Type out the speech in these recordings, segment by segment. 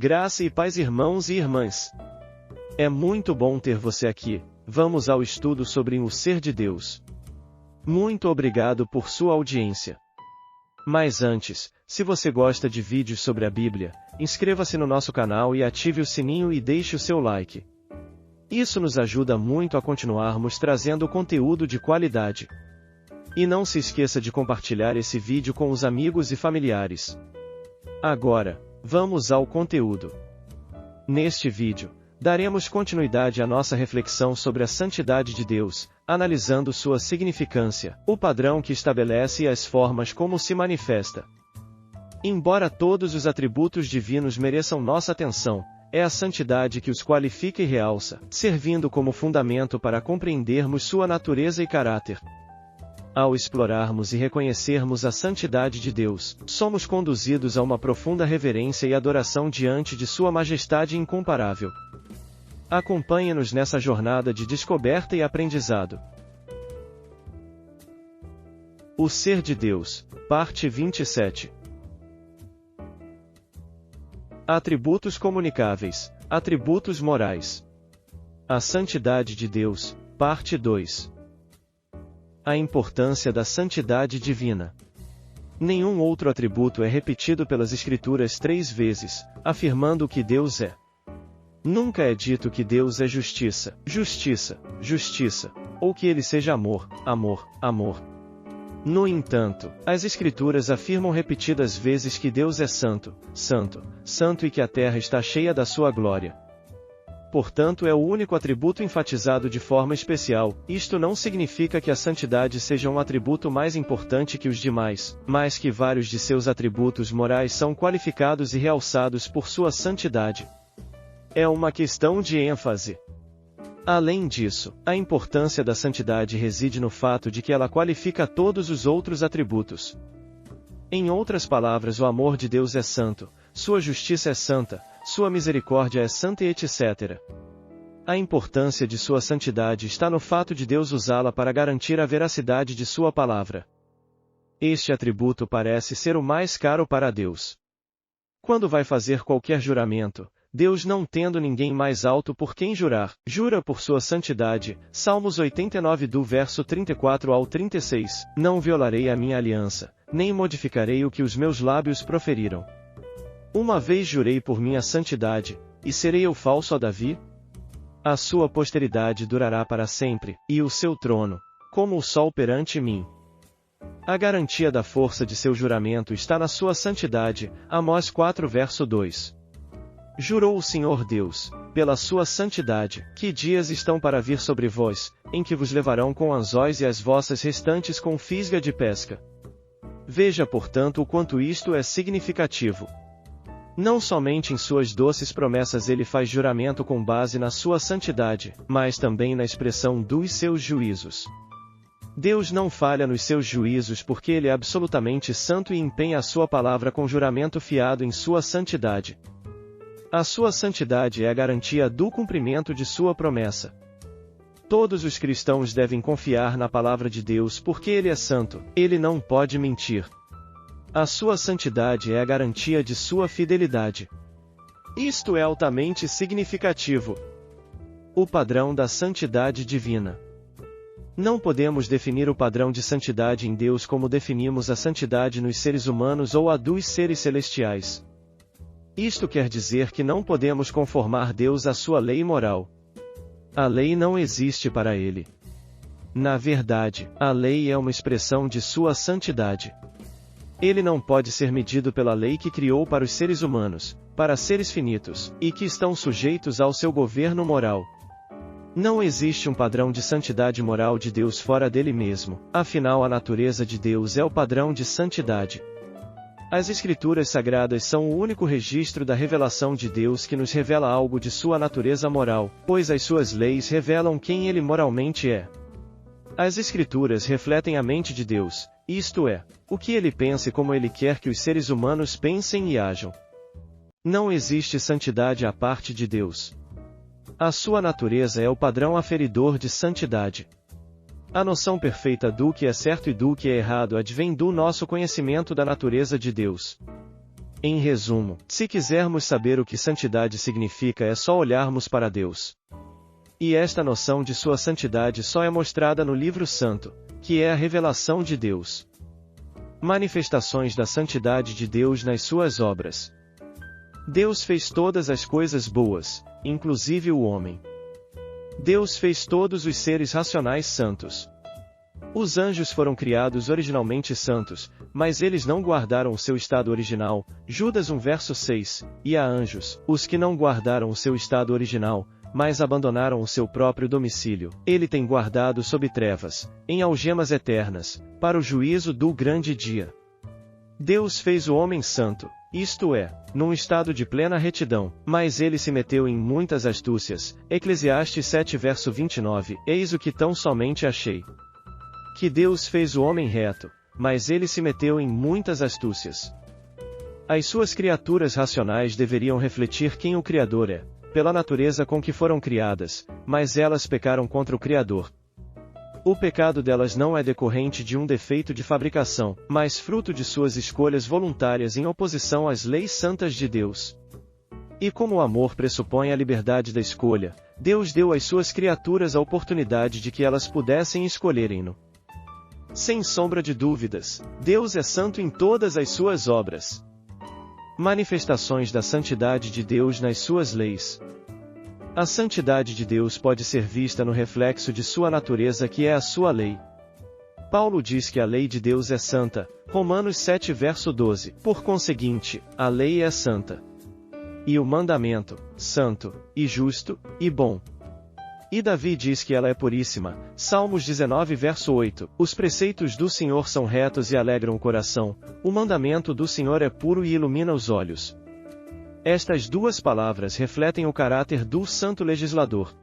Graça e paz, irmãos e irmãs. É muito bom ter você aqui. Vamos ao estudo sobre o ser de Deus. Muito obrigado por sua audiência. Mas antes, se você gosta de vídeos sobre a Bíblia, inscreva-se no nosso canal e ative o sininho e deixe o seu like. Isso nos ajuda muito a continuarmos trazendo conteúdo de qualidade. E não se esqueça de compartilhar esse vídeo com os amigos e familiares. Agora, vamos ao conteúdo. Neste vídeo, daremos continuidade à nossa reflexão sobre a santidade de Deus, analisando sua significância, o padrão que estabelece e as formas como se manifesta. Embora todos os atributos divinos mereçam nossa atenção, é a santidade que os qualifica e realça, servindo como fundamento para compreendermos sua natureza e caráter. Ao explorarmos e reconhecermos a santidade de Deus, somos conduzidos a uma profunda reverência e adoração diante de Sua majestade incomparável. Acompanhe-nos nessa jornada de descoberta e aprendizado. O ser de Deus, parte 27. Atributos comunicáveis, atributos morais. A santidade de Deus, parte 2. A importância da santidade divina. Nenhum outro atributo é repetido pelas Escrituras 3 vezes, afirmando que Deus é. Nunca é dito que Deus é justiça, justiça, justiça, ou que Ele seja amor, amor, amor. No entanto, as Escrituras afirmam repetidas vezes que Deus é santo, santo, santo e que a terra está cheia da sua glória. Portanto, é o único atributo enfatizado de forma especial. Isto não significa que a santidade seja um atributo mais importante que os demais, mas que vários de seus atributos morais são qualificados e realçados por sua santidade. É uma questão de ênfase. Além disso, a importância da santidade reside no fato de que ela qualifica todos os outros atributos. Em outras palavras, o amor de Deus é santo, sua justiça é santa, sua misericórdia é santa e etc. A importância de sua santidade está no fato de Deus usá-la para garantir a veracidade de sua palavra. Este atributo parece ser o mais caro para Deus. Quando vai fazer qualquer juramento, Deus, não tendo ninguém mais alto por quem jurar, jura por sua santidade. Salmos 89 do verso 34 ao 36. Não violarei a minha aliança, nem modificarei o que os meus lábios proferiram. Uma vez jurei por minha santidade, e serei eu falso a Davi? A sua posteridade durará para sempre, e o seu trono, como o sol perante mim. A garantia da força de seu juramento está na sua santidade. Amós 4 verso 2. Jurou o Senhor Deus, pela sua santidade, que dias estão para vir sobre vós, em que vos levarão com anzóis e as vossas restantes com fisga de pesca. Veja, portanto, o quanto isto é significativo. Não somente em suas doces promessas ele faz juramento com base na sua santidade, mas também na expressão dos seus juízos. Deus não falha nos seus juízos porque ele é absolutamente santo e empenha a sua palavra com juramento fiado em sua santidade. A sua santidade é a garantia do cumprimento de sua promessa. Todos os cristãos devem confiar na palavra de Deus porque ele é santo, ele não pode mentir. A sua santidade é a garantia de sua fidelidade. Isto é altamente significativo. O padrão da santidade divina. Não podemos definir o padrão de santidade em Deus como definimos a santidade nos seres humanos ou a dos seres celestiais. Isto quer dizer que não podemos conformar Deus à sua lei moral. A lei não existe para ele. Na verdade, a lei é uma expressão de sua santidade. Ele não pode ser medido pela lei que criou para os seres humanos, para seres finitos, e que estão sujeitos ao seu governo moral. Não existe um padrão de santidade moral de Deus fora dele mesmo, afinal a natureza de Deus é o padrão de santidade. As Escrituras Sagradas são o único registro da revelação de Deus que nos revela algo de sua natureza moral, pois as suas leis revelam quem ele moralmente é. As Escrituras refletem a mente de Deus, isto é, o que ele pensa e como ele quer que os seres humanos pensem e ajam. Não existe santidade à parte de Deus. A sua natureza é o padrão aferidor de santidade. A noção perfeita do que é certo e do que é errado advém do nosso conhecimento da natureza de Deus. Em resumo, se quisermos saber o que santidade significa, é só olharmos para Deus. E esta noção de sua santidade só é mostrada no livro santo, que é a revelação de Deus. Manifestações da santidade de Deus nas suas obras. Deus fez todas as coisas boas, inclusive o homem. Deus fez todos os seres racionais santos. Os anjos foram criados originalmente santos, mas eles não guardaram o seu estado original, Judas 1 verso 6, e há anjos, os que não guardaram o seu estado original, mas abandonaram o seu próprio domicílio. Ele tem guardado sob trevas, em algemas eternas, para o juízo do grande dia. Deus fez o homem santo, isto é, num estado de plena retidão, mas ele se meteu em muitas astúcias. Eclesiastes 7 verso 29, eis o que tão somente achei. Que Deus fez o homem reto, mas ele se meteu em muitas astúcias. As suas criaturas racionais deveriam refletir quem o Criador é, pela natureza com que foram criadas, mas elas pecaram contra o Criador. O pecado delas não é decorrente de um defeito de fabricação, mas fruto de suas escolhas voluntárias em oposição às leis santas de Deus. E como o amor pressupõe a liberdade da escolha, Deus deu às suas criaturas a oportunidade de que elas pudessem escolherem-no. Sem sombra de dúvidas, Deus é santo em todas as suas obras. Manifestações da santidade de Deus nas suas leis. A santidade de Deus pode ser vista no reflexo de sua natureza, que é a sua lei. Paulo diz que a lei de Deus é santa, Romanos 7 verso 12, por conseguinte, a lei é santa. E o mandamento, santo, e justo, e bom. E Davi diz que ela é puríssima, Salmos 19 verso 8, os preceitos do Senhor são retos e alegram o coração, o mandamento do Senhor é puro e ilumina os olhos. Estas duas palavras refletem o caráter do santo legislador.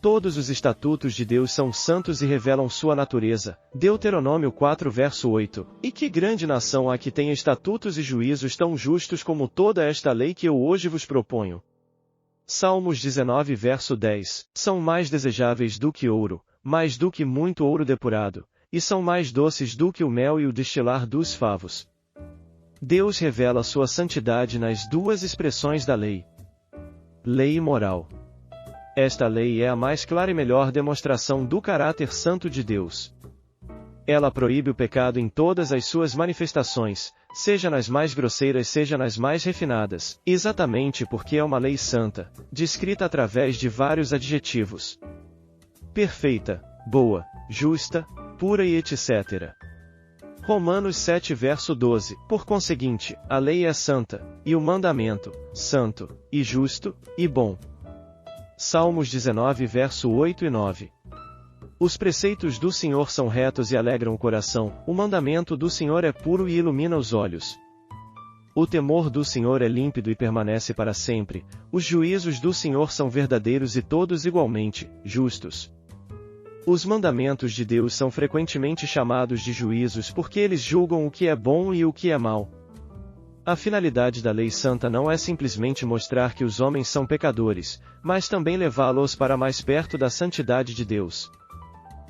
Todos os estatutos de Deus são santos e revelam sua natureza. Deuteronômio 4 verso 8. E que grande nação há que tenha estatutos e juízos tão justos como toda esta lei que eu hoje vos proponho. Salmos 19 verso 10. São mais desejáveis do que ouro, mais do que muito ouro depurado, e são mais doces do que o mel e o destilar dos favos. Deus revela sua santidade nas duas expressões da lei. Lei e moral. Esta lei é a mais clara e melhor demonstração do caráter santo de Deus. Ela proíbe o pecado em todas as suas manifestações, seja nas mais grosseiras, seja nas mais refinadas, exatamente porque é uma lei santa, descrita através de vários adjetivos. Perfeita, boa, justa, pura e etc. Romanos 7 verso 12, por conseguinte, a lei é santa, e o mandamento, santo, e justo, e bom. Salmos 19 verso 8 e 9. Os preceitos do Senhor são retos e alegram o coração, o mandamento do Senhor é puro e ilumina os olhos. O temor do Senhor é límpido e permanece para sempre, os juízos do Senhor são verdadeiros e todos igualmente justos. Os mandamentos de Deus são frequentemente chamados de juízos porque eles julgam o que é bom e o que é mal. A finalidade da lei santa não é simplesmente mostrar que os homens são pecadores, mas também levá-los para mais perto da santidade de Deus.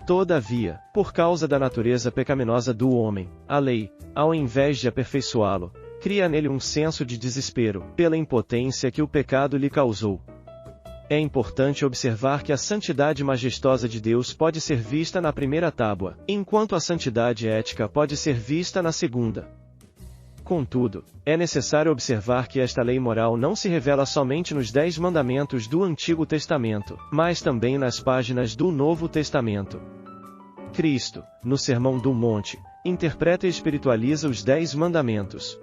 Todavia, por causa da natureza pecaminosa do homem, a lei, ao invés de aperfeiçoá-lo, cria nele um senso de desespero, pela impotência que o pecado lhe causou. É importante observar que a santidade majestosa de Deus pode ser vista na primeira tábua, enquanto a santidade ética pode ser vista na segunda. Contudo, é necessário observar que esta lei moral não se revela somente nos 10 mandamentos do Antigo Testamento, mas também nas páginas do Novo Testamento. Cristo, no Sermão do Monte, interpreta e espiritualiza os 10 mandamentos.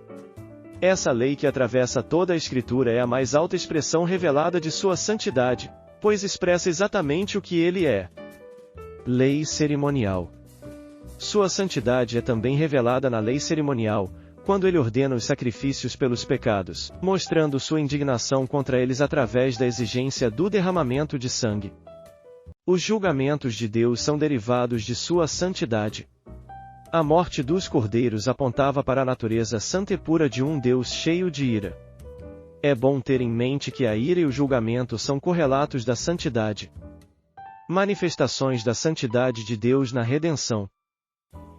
Essa lei que atravessa toda a Escritura é a mais alta expressão revelada de sua santidade, pois expressa exatamente o que ele é. Lei cerimonial. Sua santidade é também revelada na lei cerimonial, quando ele ordena os sacrifícios pelos pecados, mostrando sua indignação contra eles através da exigência do derramamento de sangue. Os julgamentos de Deus são derivados de sua santidade. A morte dos cordeiros apontava para a natureza santa e pura de um Deus cheio de ira. É bom ter em mente que a ira e o julgamento são correlatos da santidade. Manifestações da santidade de Deus na redenção.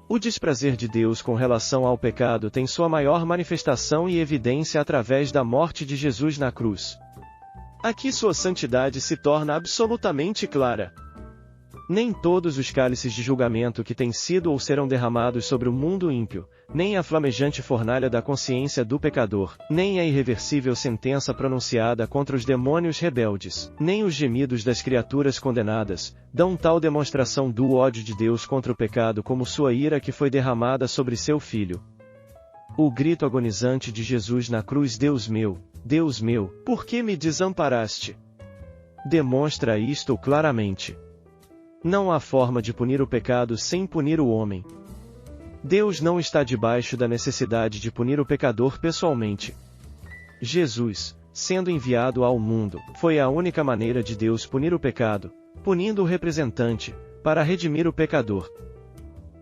O desprazer de Deus com relação ao pecado tem sua maior manifestação e evidência através da morte de Jesus na cruz. Aqui sua santidade se torna absolutamente clara. Nem todos os cálices de julgamento que têm sido ou serão derramados sobre o mundo ímpio, nem a flamejante fornalha da consciência do pecador, nem a irreversível sentença pronunciada contra os demônios rebeldes, nem os gemidos das criaturas condenadas, dão tal demonstração do ódio de Deus contra o pecado como sua ira que foi derramada sobre seu Filho. O grito agonizante de Jesus na cruz: Deus meu, por que me desamparaste? Demonstra isto claramente. Não há forma de punir o pecado sem punir o homem. Deus não está debaixo da necessidade de punir o pecador pessoalmente. Jesus, sendo enviado ao mundo, foi a única maneira de Deus punir o pecado, punindo o representante, para redimir o pecador.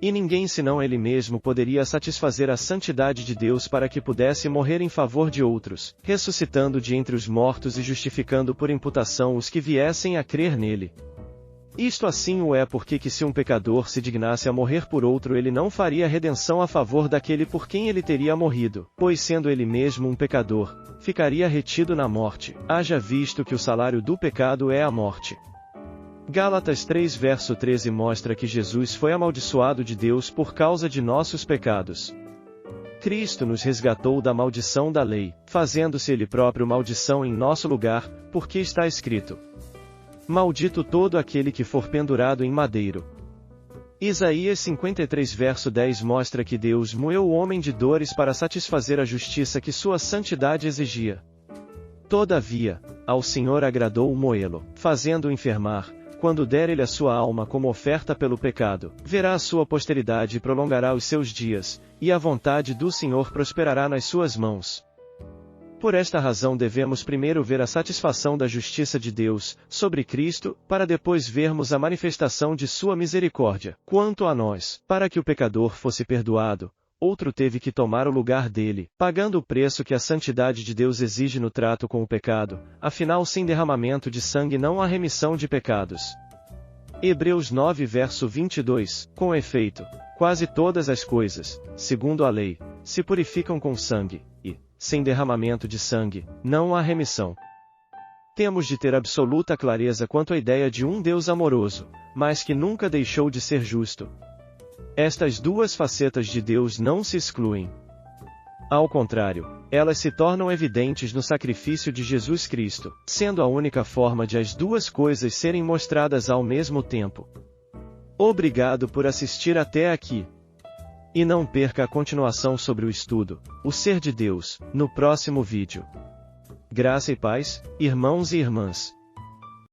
E ninguém senão Ele mesmo poderia satisfazer a santidade de Deus para que pudesse morrer em favor de outros, ressuscitando de entre os mortos e justificando por imputação os que viessem a crer nele. Isto assim o é porque que se um pecador se dignasse a morrer por outro, ele não faria redenção a favor daquele por quem ele teria morrido, pois sendo ele mesmo um pecador, ficaria retido na morte, haja visto que o salário do pecado é a morte. Gálatas 3 verso 13 mostra que Jesus foi amaldiçoado de Deus por causa de nossos pecados. Cristo nos resgatou da maldição da lei, fazendo-se Ele próprio maldição em nosso lugar, porque está escrito: maldito todo aquele que for pendurado em madeiro. Isaías 53 verso 10 mostra que Deus moeu o homem de dores para satisfazer a justiça que sua santidade exigia. Todavia, ao Senhor agradou moê-lo, fazendo-o enfermar. Quando der ele a sua alma como oferta pelo pecado, verá a sua posteridade e prolongará os seus dias, e a vontade do Senhor prosperará nas suas mãos. Por esta razão devemos primeiro ver a satisfação da justiça de Deus sobre Cristo, para depois vermos a manifestação de sua misericórdia. Quanto a nós, para que o pecador fosse perdoado, outro teve que tomar o lugar dele, pagando o preço que a santidade de Deus exige no trato com o pecado, afinal sem derramamento de sangue não há remissão de pecados. Hebreus 9 verso 22, com efeito, quase todas as coisas, segundo a lei, se purificam com sangue, e, sem derramamento de sangue, não há remissão. Temos de ter absoluta clareza quanto à ideia de um Deus amoroso, mas que nunca deixou de ser justo. Estas duas facetas de Deus não se excluem. Ao contrário, elas se tornam evidentes no sacrifício de Jesus Cristo, sendo a única forma de as duas coisas serem mostradas ao mesmo tempo. Obrigado por assistir até aqui. E não perca a continuação sobre o estudo, o Ser de Deus, no próximo vídeo. Graça e paz, irmãos e irmãs.